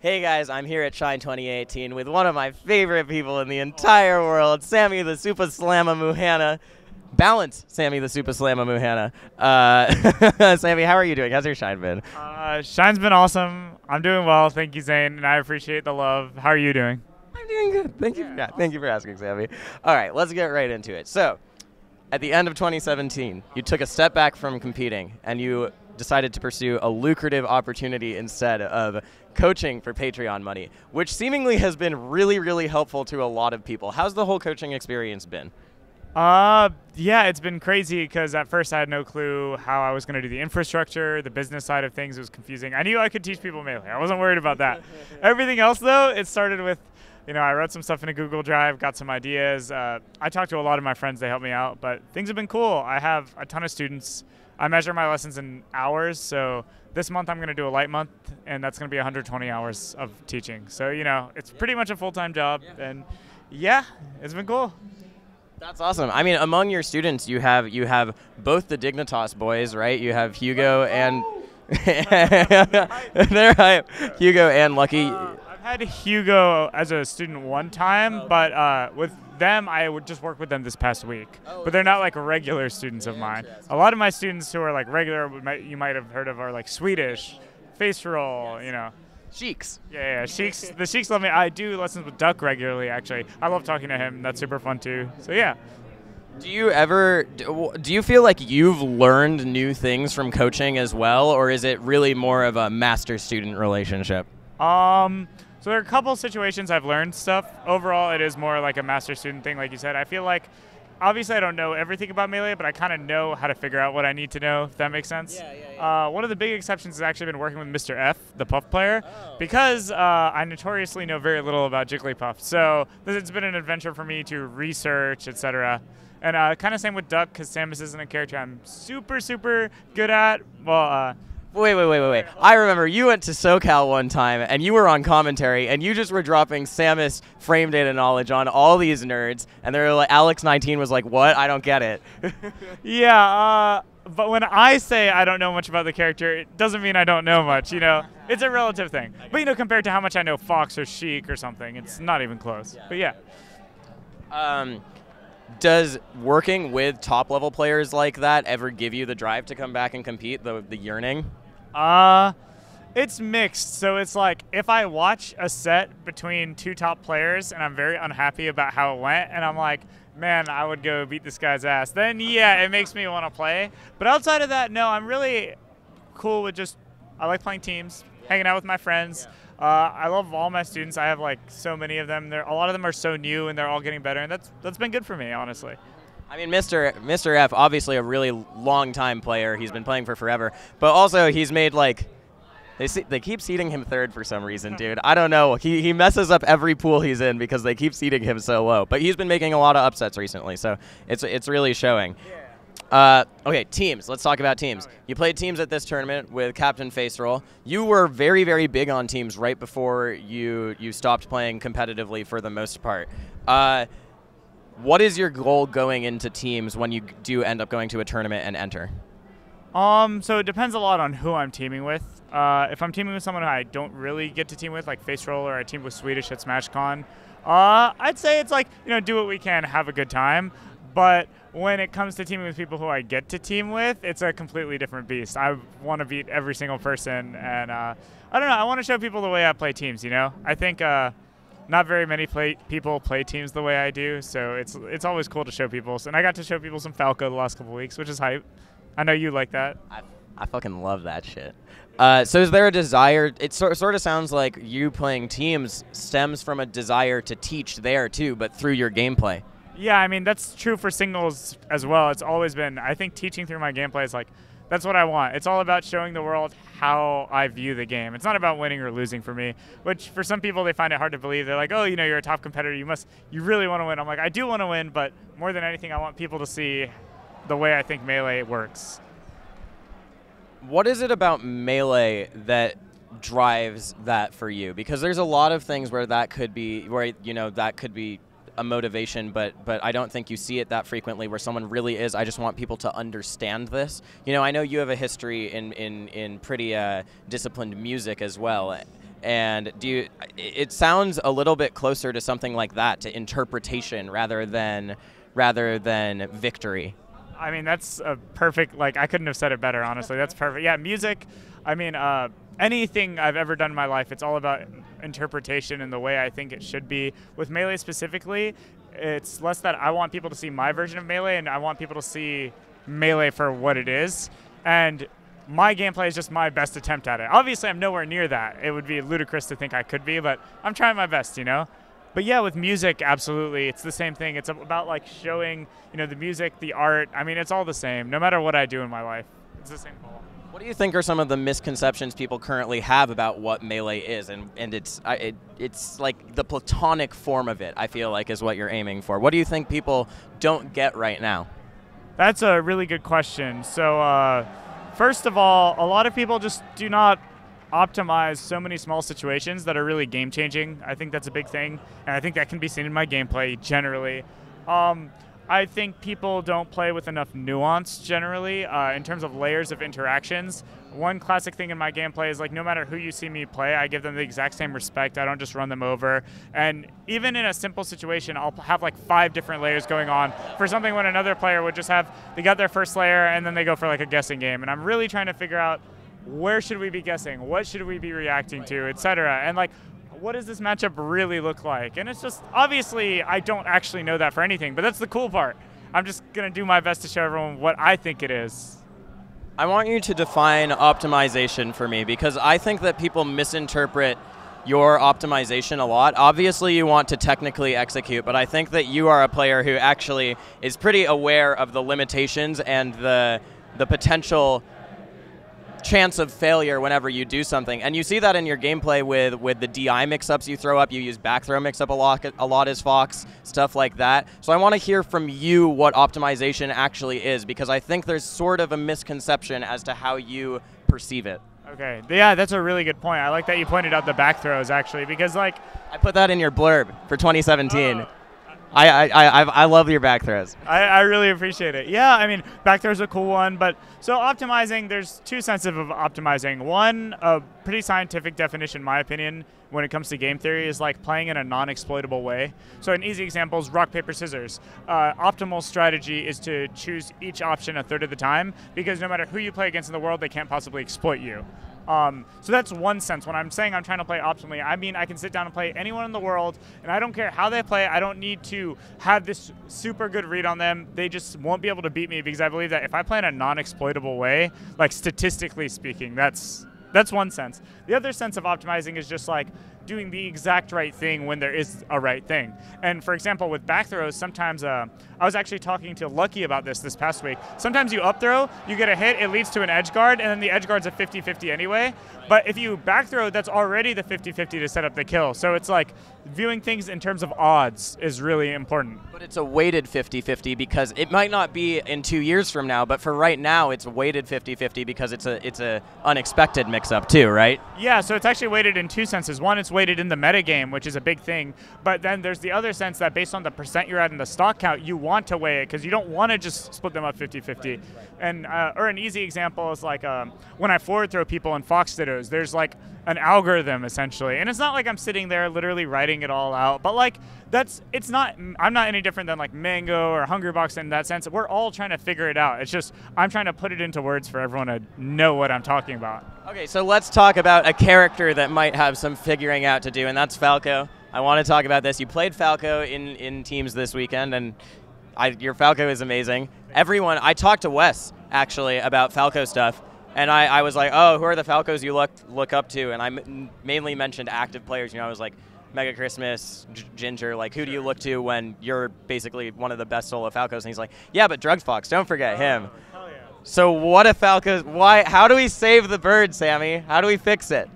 Hey guys, I'm here at Shine 2018 with one of my favorite people in the entire world, Sami the Super Slamma Muhana. Balance, Sami the Super Slamma Muhana. Sami, how are you doing? How's your Shine been? Shine's been awesome. I'm doing well. Thank you, Zane, and I appreciate the love. How are you doing? I'm doing good. Thank you. Thank you for asking, Sami. All right, let's get right into it. So, at the end of 2017, you took a step back from competing, and you decided to pursue a lucrative opportunity instead of coaching for Patreon money, which seemingly has been really, really helpful to a lot of people. How's the whole coaching experience been? Yeah, it's been crazy because at first I had no clue how I was going to do the infrastructure, the business side of things was confusing. I knew I could teach people Melee. I wasn't worried about that. Everything else, though, it started with, I wrote some stuff in a Google Drive, got some ideas. I talked to a lot of my friends. They helped me out, but things have been cool. I have a ton of students. I measure my lessons in hours, so this month I'm going to do a light month, and that's going to be 120 hours of teaching. So, it's pretty much a full-time job, and yeah, it's been cool. That's awesome. I mean, among your students, you have both the Dignitas boys, right? You have Hugo and they're hype. Hugo and Lucky. I've had Hugo as a student one time, but with them, I would just work with them this past week. But they're not like regular students of mine. A lot of my students who are like regular, you might have heard of, are like Swedish, face roll, Sheiks. Yeah, Sheiks. The Sheiks love me. I do lessons with Duck regularly, actually. I love talking to him. That's super fun, too. So, yeah. Do you feel like you've learned new things from coaching as well, or is it really more of a master-student relationship? So there are a couple situations I've learned stuff. Overall, it is more like a master-student thing, like you said. I feel like, obviously, I don't know everything about Melee, but I kind of know how to figure out what I need to know, if that makes sense. Yeah. One of the big exceptions has actually been working with Mr. F, the Puff player, because I notoriously know very little about Jigglypuff. So it's been an adventure for me to research, etc. And kind of same with Duck, because Samus isn't a character I'm super, super good at. Well, Wait. I remember you went to SoCal one time, and you were on commentary, and you just were dropping Samus frame data knowledge on all these nerds, and they were like, Alex19 was like, what? I don't get it. Yeah, but when I say I don't know much about the character, it doesn't mean I don't know much, It's a relative thing. But, compared to how much I know Fox or Sheik or something, it's not even close. But, yeah. Does working with top-level players like that ever give you the drive to come back and compete, the yearning? It's mixed. So it's like if I watch a set between two top players and I'm very unhappy about how it went and I'm like, man, I would go beat this guy's ass, then yeah, it makes me want to play. But outside of that, no, I'm really cool with I like playing teams, hanging out with my friends. I love all my students. I have like so many of them. A lot of them are so new and they're all getting better, and that's been good for me, honestly. I mean, Mr. F, obviously a really long-time player. He's been playing for forever. But also, he's made, they keep seeding him third for some reason, dude. I don't know. He messes up every pool he's in because they keep seeding him so low. But he's been making a lot of upsets recently, so it's really showing. Okay, teams. Let's talk about teams. You played teams at this tournament with Captain Face Roll. You were very, very big on teams right before you stopped playing competitively for the most part. What is your goal going into teams when you do end up going to a tournament and enter? So it depends a lot on who I'm teaming with. If I'm teaming with someone I don't really get to team with, like Face Roll, or I team with Swedish at SmashCon, I'd say it's like, do what we can, have a good time. But when it comes to teaming with people who I get to team with, it's a completely different beast. I want to beat every single person, and I don't know, I want to show people the way I play teams, I think not very many people play teams the way I do, so it's always cool to show people. And I got to show people some Falco the last couple weeks, which is hype. I know you like that. I fucking love that shit. So is there a desire? It sort of sounds like you playing teams stems from a desire to teach there too, but through your gameplay. Yeah, I mean, that's true for singles as well. It's always been, I think teaching through my gameplay is like, that's what I want. It's all about showing the world how I view the game. It's not about winning or losing for me, which for some people they find it hard to believe. They're like, oh, you're a top competitor. You really want to win. I'm like, I do want to win, but more than anything, I want people to see the way I think Melee works. What is it about Melee that drives that for you? Because there's a lot of things where that could be, that could be a motivation, but I don't think you see it that frequently where someone really is, I just want people to understand this. I know you have a history in pretty disciplined music as well. And it sounds a little bit closer to something like that, to interpretation rather than victory. I mean, that's a perfect, like, I couldn't have said it better, honestly. That's perfect. Yeah, music, I mean, anything I've ever done in my life, it's all about interpretation and the way I think it should be. With Melee specifically, it's less that I want people to see my version of Melee, and I want people to see Melee for what it is. And my gameplay is just my best attempt at it. Obviously, I'm nowhere near that. It would be ludicrous to think I could be, but I'm trying my best, you know? But yeah, with music, absolutely, it's the same thing. It's about like showing, you know, the music, the art. I mean, it's all the same. No matter what I do in my life, it's the same goal. What do you think are some of the misconceptions people currently have about what Melee is? And it's like the platonic form of it, I feel like, is what you're aiming for. What do you think people don't get right now? That's a really good question. So first of all, a lot of people just do not optimize so many small situations that are really game-changing. I think that's a big thing, and I think that can be seen in my gameplay generally. I think people don't play with enough nuance generally in terms of layers of interactions. One classic thing in my gameplay is like no matter who you see me play, I give them the exact same respect. I don't just run them over. And even in a simple situation, I'll have like 5 different layers going on for something when another player would just have, they got their first layer and then they go for like a guessing game. And I'm really trying to figure out where should we be guessing, what should we be reacting to, etc. And like, what does this matchup really look like? And it's just, obviously, I don't actually know that for anything, but that's the cool part. I'm just going to do my best to show everyone what I think it is. I want you to define optimization for me, because I think that people misinterpret your optimization a lot. Obviously, you want to technically execute, but I think that you are a player who actually is pretty aware of the limitations and the potential chance of failure whenever you do something. And you see that in your gameplay with the DI mix-ups you throw up. You use back throw mix-up a lot as Fox, stuff like that. So I want to hear from you what optimization actually is, because I think there's sort of a misconception as to how you perceive it. Okay, yeah, that's a really good point. I like that you pointed out the back throws, actually, because like... I put that in your blurb for 2017. I love your back throws. I really appreciate it. Yeah, I mean, back throws a cool one. But so optimizing, there's 2 senses of optimizing. One, a pretty scientific definition, in my opinion, when it comes to game theory, is like playing in a non-exploitable way. So an easy example is rock, paper, scissors. Optimal strategy is to choose each option a third of the time, because no matter who you play against in the world, they can't possibly exploit you. So that's one sense. When I'm saying I'm trying to play optimally, I mean I can sit down and play anyone in the world, and I don't care how they play. I don't need to have this super good read on them. They just won't be able to beat me, because I believe that if I play in a non-exploitable way, like statistically speaking, that's one sense. The other sense of optimizing is just like doing the exact right thing when there is a right thing. And for example, with back throws, sometimes I was actually talking to Lucky about this past week. Sometimes you up throw, you get a hit, it leads to an edge guard, and then the edge guard's a 50-50 anyway. But if you back throw, that's already the 50-50 to set up the kill. So it's like viewing things in terms of odds is really important. But it's a weighted 50-50 because it might not be in 2 years from now, but for right now it's weighted 50-50 because it's a unexpected mix-up too, right? Yeah, so it's actually weighted in 2 senses. One, it's weighted in the meta game, which is a big thing. But then there's the other sense that based on the percent you're at in the stock count, you want to weigh it because you don't want to just split them up 50-50. And or an easy example is like when I forward throw people in Fox Dittos, there's like an algorithm essentially. And it's not like I'm sitting there literally writing it all out, but like I'm not any different than like Mango or Hungrybox in that sense. We're all trying to figure it out. It's just I'm trying to put it into words for everyone to know what I'm talking about. Okay, so let's talk about a character that might have some figuring out to do, and that's Falco. I want to talk about this. You played Falco in teams this weekend, and your Falco is amazing. I talked to Wes, actually, about Falco stuff, and I was like, oh, who are the Falcos you look up to? And I mainly mentioned active players. You know, I was like, Mega Christmas, Ginger, like, who do you look to when you're basically one of the best solo Falcos? And he's like, yeah, but Druggedfox, don't forget him. Hell yeah. So what if Falcos, how do we save the bird, Sammy? How do we fix it?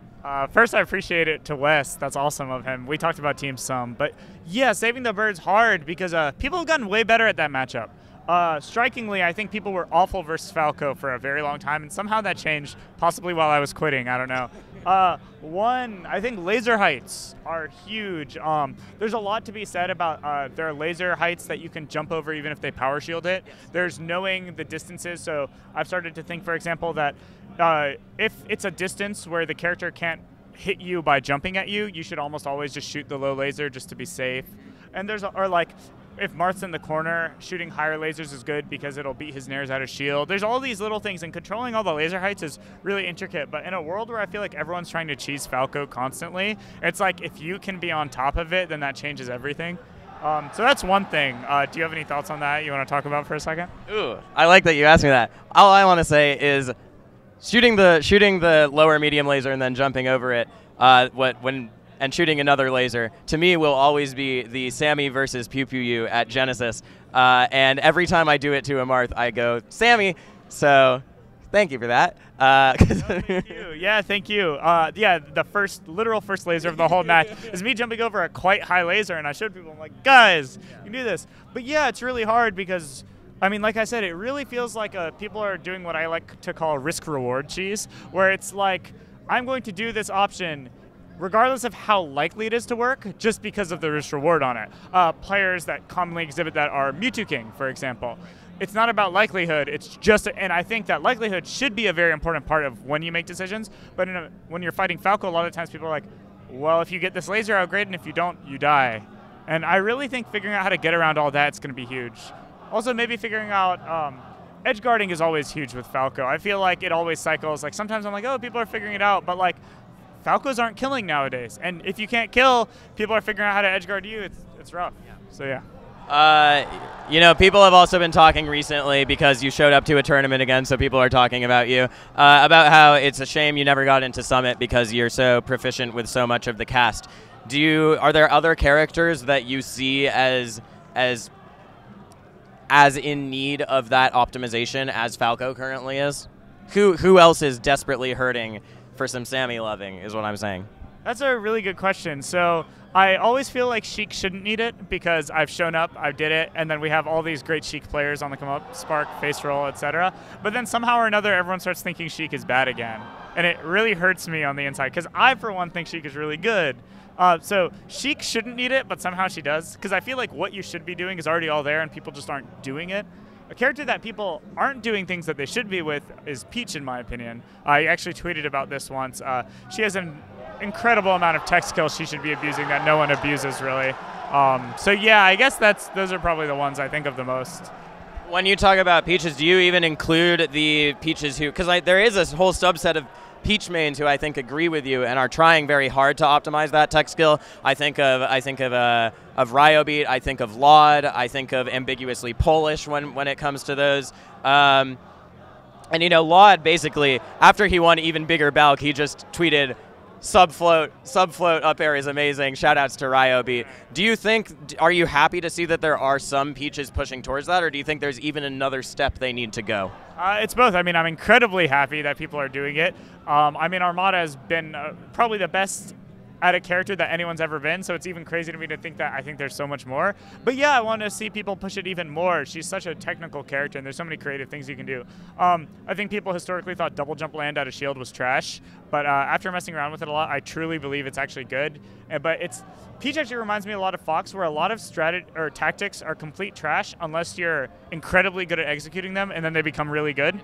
First, I appreciate it to Wes. That's awesome of him. We talked about teams some. But yeah, saving the bird's hard because people have gotten way better at that matchup. Strikingly, I think people were awful versus Falco for a very long time, and somehow that changed, possibly while I was quitting. I don't know. One, I think laser heights are huge. There's a lot to be said about there are laser heights that you can jump over even if they power shield it. There's knowing the distances. So I've started to think, for example, that if it's a distance where the character can't hit you by jumping at you, you should almost always just shoot the low laser just to be safe. And or like, if Marth's in the corner, shooting higher lasers is good because it'll beat his nairs out of shield. There's all these little things, and controlling all the laser heights is really intricate. But in a world where I feel like everyone's trying to cheese Falco constantly, it's like if you can be on top of it, then that changes everything. So that's one thing. Do you have any thoughts on that you want to talk about for a second? Ooh, I like that you asked me that. All I want to say is shooting the lower medium laser and then jumping over it. And shooting another laser, to me, will always be the Sami versus Pew Pew You at Genesis. And every time I do it to a Marth, I go, Sami. So thank you for that. Thank you. Yeah, thank you. Yeah, the literal first laser of the whole match is me jumping over a quite high laser, and I showed people, I'm like, guys, you can do this. But yeah, it's really hard because, I mean, like I said, it really feels like people are doing what I like to call risk-reward cheese, where it's like, I'm going to do this option regardless of how likely it is to work, just because of the risk reward on it. Players that commonly exhibit that are Mewtwo King, for example. It's not about likelihood, it's just, and I think that likelihood should be a very important part of when you make decisions, but when you're fighting Falco, a lot of times people are like, well, if you get this laser out, great, and if you don't, you die. And I really think figuring out how to get around all that is going to be huge. Also, maybe figuring out, edge guarding is always huge with Falco. I feel like it always cycles. Like sometimes I'm like, oh, people are figuring it out, but like, Falcos aren't killing nowadays, and if you can't kill, people are figuring out how to edge guard you. It's rough. Yeah. So yeah. You know, people have also been talking recently because you showed up to a tournament again, so people are talking about you, about how it's a shame you never got into Summit because you're so proficient with so much of the cast. Are there other characters that you see as in need of that optimization as Falco currently is? Who else is desperately hurting for some Sami loving, is what I'm saying? That's a really good question. So I always feel like Sheik shouldn't need it because I've shown up, I did it, and then we have all these great Sheik players on the come up, Spark, Face Roll, etc. But then somehow or another, everyone starts thinking Sheik is bad again. And it really hurts me on the inside because I, for one, think Sheik is really good. So Sheik shouldn't need it, but somehow she does, because I feel like what you should be doing is already all there and people just aren't doing it. A character that people aren't doing things that they should be with is Peach, in my opinion. I actually tweeted about this once. She has an incredible amount of tech skills she should be abusing that no one abuses, really. So yeah, I guess those are probably the ones I think of the most. When you talk about Peaches, do you even include the Peaches who, because there is a whole subset of Peach mains who I think agree with you and are trying very hard to optimize that tech skill. I think of Ryobeat, I think of Laud, I think of ambiguously Polish when it comes to those. And you know, Laud basically, after he won Even Bigger Balk, he just tweeted, subfloat up air is amazing. Shout outs to Ryobeat. Are you happy to see that there are some Peaches pushing towards that, or do you think there's even another step they need to go? It's both. I mean, I'm incredibly happy that people are doing it. I mean, Armada has been probably the best at a character that anyone's ever been, so it's even crazy to me to think that I think there's so much more. But yeah, I want to see people push it even more. She's such a technical character, and there's so many creative things you can do. I think people historically thought double jump land out of shield was trash, but after messing around with it a lot, I truly believe it's actually good. But Peach actually reminds me a lot of Fox, where a lot of tactics are complete trash unless you're incredibly good at executing them, and then they become really good.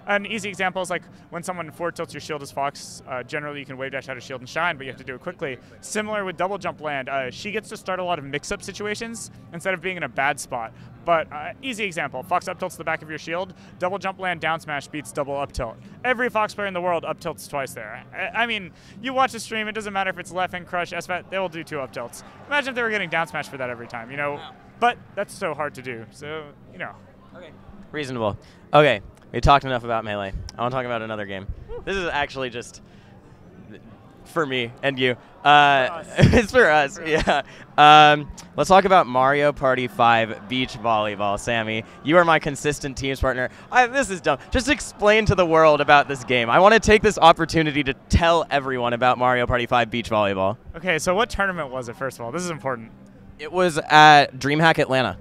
An easy example is like when someone forward tilts your shield as Fox, generally you can wave dash out of shield and shine, but you have to do it quickly. Similar with double jump land, she gets to start a lot of mix-up situations instead of being in a bad spot. But easy example, Fox up tilts the back of your shield, double jump land down smash beats double up tilt. Every Fox player in the world up tilts twice there. I mean, you watch a stream, it doesn't matter if it's left hand crush, SFAT, they will do 2 up tilts. Imagine if they were getting down smash for that every time, you know? Wow. But that's so hard to do, so, you know. Okay. Reasonable. Okay. We talked enough about Melee. I want to talk about another game. This is actually just for me and you. It's for us, yeah. Let's talk about Mario Party 5 Beach Volleyball. Sami, you are my consistent teams partner. This is dumb. Just explain to the world about this game. I want to take this opportunity to tell everyone about Mario Party 5 Beach Volleyball. Okay, so what tournament was it, first of all? This is important. It was at DreamHack Atlanta.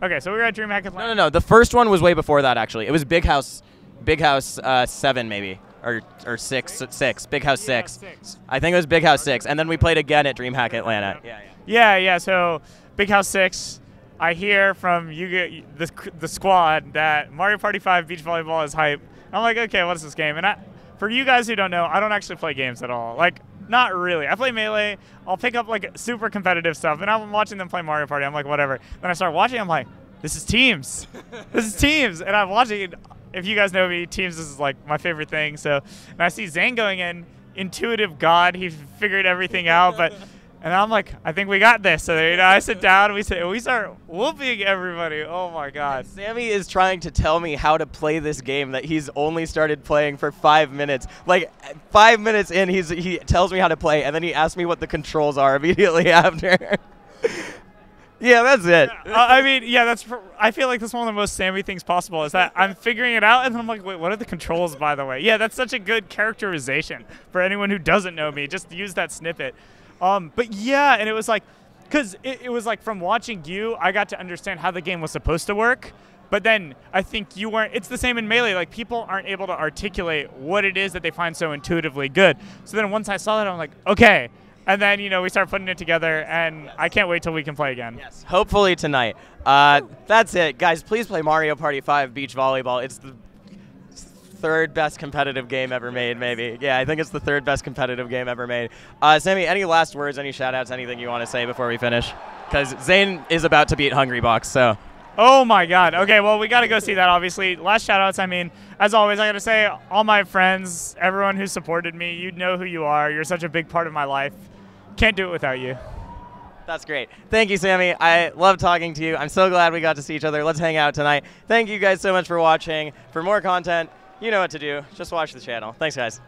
Okay, so we were at DreamHack Atlanta. No. The first one was way before that, actually. It was Big House 7 maybe, or 6. Big House 6. I think it was Big House 6, and then we played again at DreamHack Atlanta. Yeah. So Big House 6. I hear from the squad that Mario Party 5 Beach Volleyball is hype. I'm like, okay, what is this game? And for you guys who don't know, I don't actually play games at all. Like, Not really. I play Melee. I'll pick up like super competitive stuff, and I'm watching them play Mario Party. I'm like, whatever. Then I start watching. I'm like, this is teams. This is teams. And I'm watching it. If you guys know me, teams is like my favorite thing. So, and I see Zane going in, intuitive god. He figured everything out, but. And I'm like, I think we got this. So I sit down, we start whooping everybody. Oh my God. Sami is trying to tell me how to play this game that he's only started playing for 5 minutes. Like 5 minutes in, he tells me how to play, and then he asks me what the controls are immediately after. Yeah, that's it. I mean, yeah, I feel like that's one of the most Sami things possible is that I'm figuring it out, and then I'm like, wait, what are the controls, by the way? Yeah, that's such a good characterization for anyone who doesn't know me. Just use that snippet. But yeah, and it was like, because it was like from watching you, I got to understand how the game was supposed to work. But then I think you weren't. It's the same in Melee. Like people aren't able to articulate what it is that they find so intuitively good. So then once I saw that, I'm like, okay. And then we start putting it together, and I can't wait till we can play again. Yes, hopefully tonight. That's it, guys. Please play Mario Party 5 Beach Volleyball. It's the third best competitive game ever made, maybe. Yeah, I think it's the third best competitive game ever made. Sami, any last words, any shout-outs, anything you want to say before we finish? Because Zane is about to beat Hungrybox, so. Oh, my God. Okay, well, we got to go see that, obviously. Last shout-outs, I mean, as always, I got to say, all my friends, everyone who supported me, you know who you are. You're such a big part of my life. Can't do it without you. That's great. Thank you, Sami. I love talking to you. I'm so glad we got to see each other. Let's hang out tonight. Thank you guys so much for watching. For more content, you know what to do. Just watch the channel. Thanks, guys.